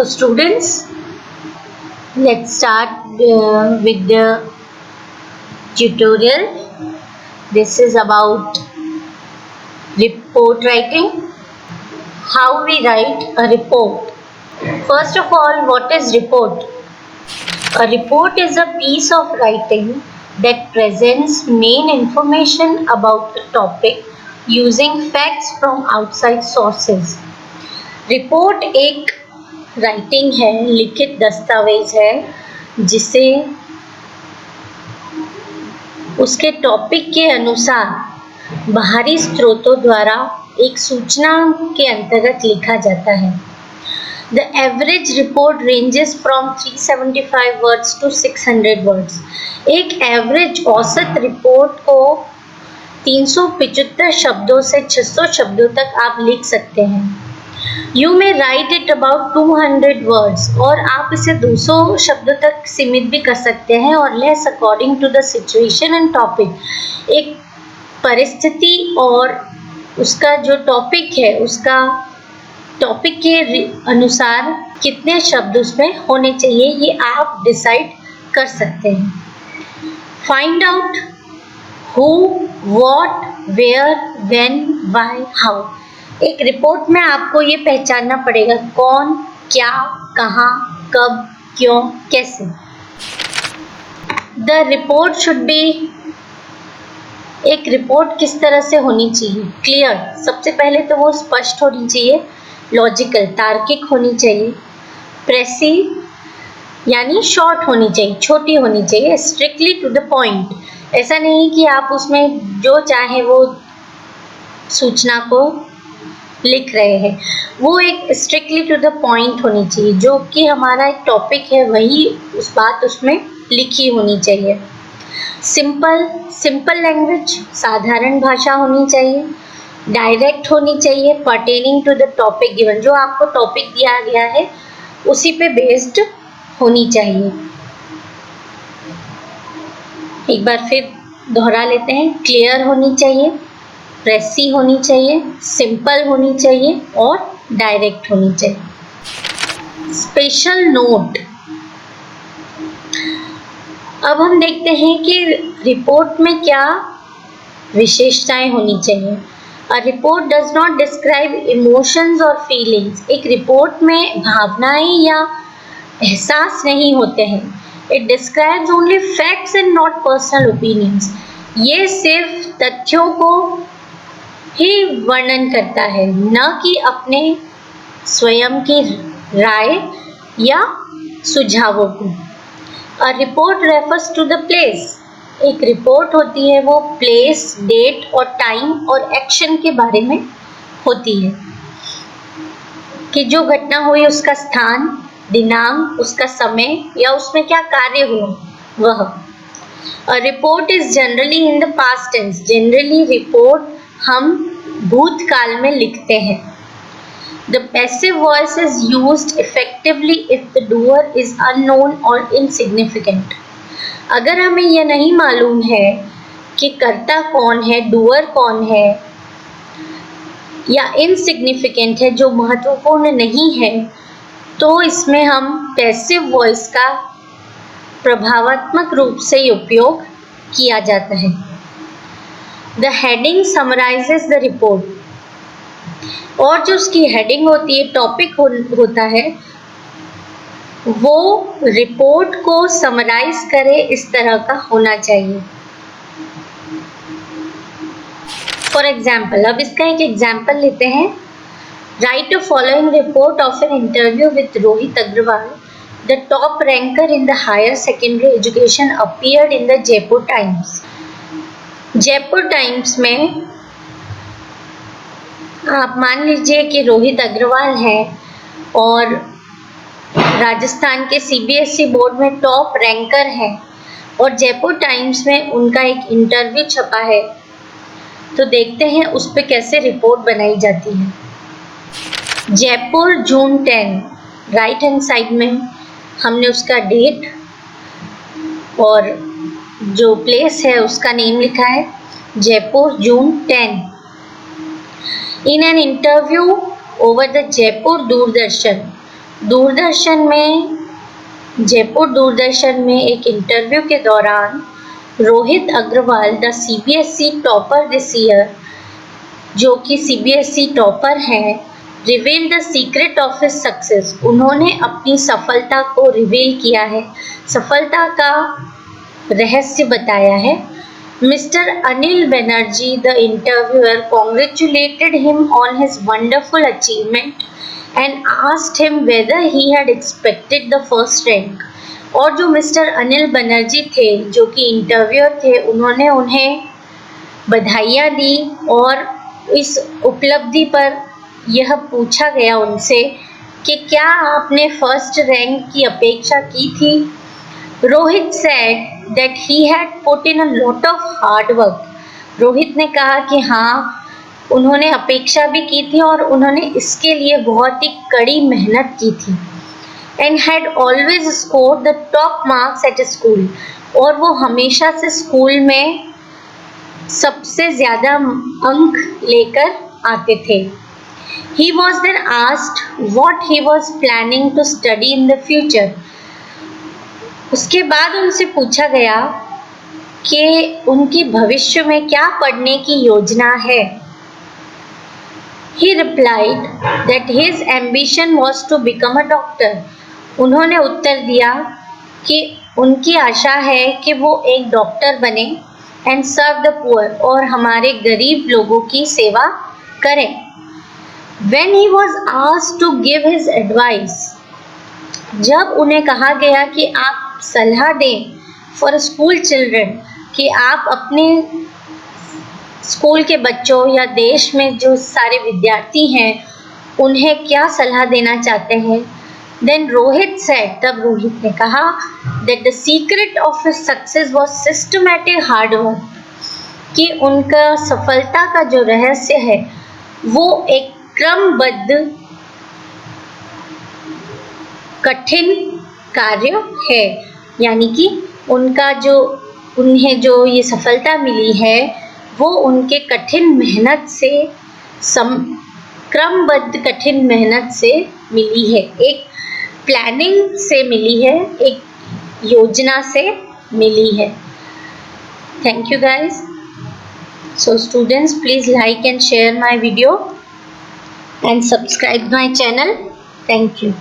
So students, let's start with the tutorial. This is about report writing. How we write a report. First of all, what is report? A report is a piece of writing that presents main information about a topic using facts from outside sources. Report एक writing है, लिखित दस्तावेज है जिसे उसके topic के अनुसार बाहरी स्रोतों द्वारा एक सूचना के अंतर्गत लिखा जाता है। The average report ranges from 375 words to 600 words. एक एवरेज औसत रिपोर्ट को 375 शब्दों से 600 शब्दों तक आप लिख सकते हैं। You may write it about 200 words और आप इसे 200 शब्दों तक सीमित भी कर सकते हैं और less according to the situation and topic। एक परिस्थिति और उसका जो टॉपिक है उसका टॉपिक के अनुसार कितने शब्द उसमें होने चाहिए ये आप डिसाइड कर सकते हैं। Find out who, what, where, when, why, how। एक रिपोर्ट में आपको ये पहचानना पड़ेगा कौन, क्या, कहाँ, कब, क्यों, कैसे। द रिपोर्ट शुड बी, एक रिपोर्ट किस तरह से होनी चाहिए? क्लियर, सबसे पहले तो वो स्पष्ट होनी चाहिए, लॉजिकल, तार्किक होनी चाहिए, प्रेसिज यानी शॉर्ट होनी चाहिए, छोटी होनी चाहिए, स्ट्रिक्टली टू द पॉइंट। ऐसा नहीं कि आप उसमें जो चाहे वो सूचना को लिख रहे हैं, वो एक स्ट्रिक्टली टू द पॉइंट होनी चाहिए, जो कि हमारा एक टॉपिक है वही उस बात उसमें लिखी होनी चाहिए। सिंपल लैंग्वेज, साधारण भाषा होनी चाहिए, डायरेक्ट होनी चाहिए, pertaining to the topic given, जो आपको टॉपिक दिया गया है उसी पे बेस्ड होनी चाहिए। एक बार फिर दोहरा लेते हैं, क्लियर होनी चाहिए, प्रेसी होनी चाहिए, सिंपल होनी चाहिए और डायरेक्ट होनी चाहिए। स्पेशल नोट, अब हम देखते हैं कि रिपोर्ट में क्या विशेषताएं होनी चाहिए। A report does not describe emotions और फीलिंग्स। एक रिपोर्ट में भावनाएं या एहसास नहीं होते हैं। It describes only facts and not personal opinions. ये सिर्फ तथ्यों को ही वर्णन करता है, न कि अपने स्वयं की राय या सुझावों को। A report refers to the place. एक रिपोर्ट होती है वो प्लेस, डेट और टाइम और एक्शन के बारे में होती है कि जो घटना हुई उसका स्थान, दिनांक, उसका समय या उसमें क्या कार्य हुआ वह। A report is generally in the past tense. Generally report हम भूतकाल में लिखते हैं। The passive voice is used effectively if the doer is unknown or insignificant। अगर हमें यह नहीं मालूम है कि कर्ता कौन है, डूअर कौन है या इनसिग्निफिकेंट है, जो महत्वपूर्ण नहीं है, तो इसमें हम पैसिव वॉइस का प्रभावात्मक रूप से उपयोग किया जाता है। The heading summarizes the report। और जो उसकी हेडिंग होती है, टॉपिक होता है, वो रिपोर्ट को समराइज करे इस तरह का होना चाहिए। फॉर एग्जाम्पल, अब इसका एक एग्जाम्पल लेते हैं। Write a following report of an interview with Rohit Agarwal, the top ranker in the higher secondary education appeared in the Jaipur Times. Jaipur Times में आप मान लीजिए कि रोहित अग्रवाल हैं और राजस्थान के CBSE बोर्ड में टॉप रैंकर हैं और जयपुर टाइम्स में उनका एक इंटरव्यू छपा है, तो देखते हैं उस पर कैसे रिपोर्ट बनाई जाती है। Jaipur June 10, right hand side में हमने उसका डेट और जो प्लेस है उसका नेम लिखा है, Jaipur June 10। In an interview over the Jaipur Doordarshan, Doordarshan में, जयपुर दूरदर्शन में एक इंटरव्यू के दौरान Rohit Agarwal, the CBSE topper this year, जो कि CBSE टॉपर है, reveal the secret of his success, उन्होंने अपनी सफलता को रिवील किया है, सफलता का रहस्य बताया है। Mister Anil Banerjee, the interviewer, congratulated him on his wonderful achievement and asked him whether he had expected the first rank. और जो मिस्टर अनिल बनर्जी थे, जो कि इंटरव्यूअर थे, उन्होंने उन्हें बधाइयाँ दी और इस उपलब्धि पर यह पूछा गया उनसे कि क्या आपने फर्स्ट रैंक की अपेक्षा की थी। Rohit said that he had put in a lot of hard work. Rohit ने कहा कि हाँ, उन्होंने अपेक्षा भी की थी और उन्होंने इसके लिए बहुत ही कड़ी मेहनत की थी। And had always scored the top marks at school. और वो हमेशा से स्कूल में सबसे ज़्यादा अंक लेकर आते थे। He was then asked what he was planning to study in the future. उसके बाद उनसे पूछा गया कि उनकी भविष्य में क्या पढ़ने की योजना है। He replied that his ambition was to become a doctor. उन्होंने उत्तर दिया कि उनकी आशा है कि वो एक डॉक्टर बने and serve the poor, और हमारे गरीब लोगों की सेवा करें। When he was asked to give his advice, जब उन्हें कहा गया कि आप सलाह दें for school children, कि आप अपने स्कूल के बच्चों या देश में जो सारे विद्यार्थी हैं उन्हें क्या सलाह देना चाहते हैं, then Rohit said, तब रोहित ने कहा that the secret of his success was systematic hard work, कि उनका सफलता का जो रहस्य है वो एक क्रमबद्ध कठिन कार्य है। यानी कि उनका जो उन्हें जो ये सफलता मिली है वो उनके कठिन मेहनत से क्रमबद्ध कठिन मेहनत से मिली है, एक प्लानिंग से मिली है, एक योजना से मिली है। Thank you guys. So students, please like and share my video and subscribe my channel. Thank you.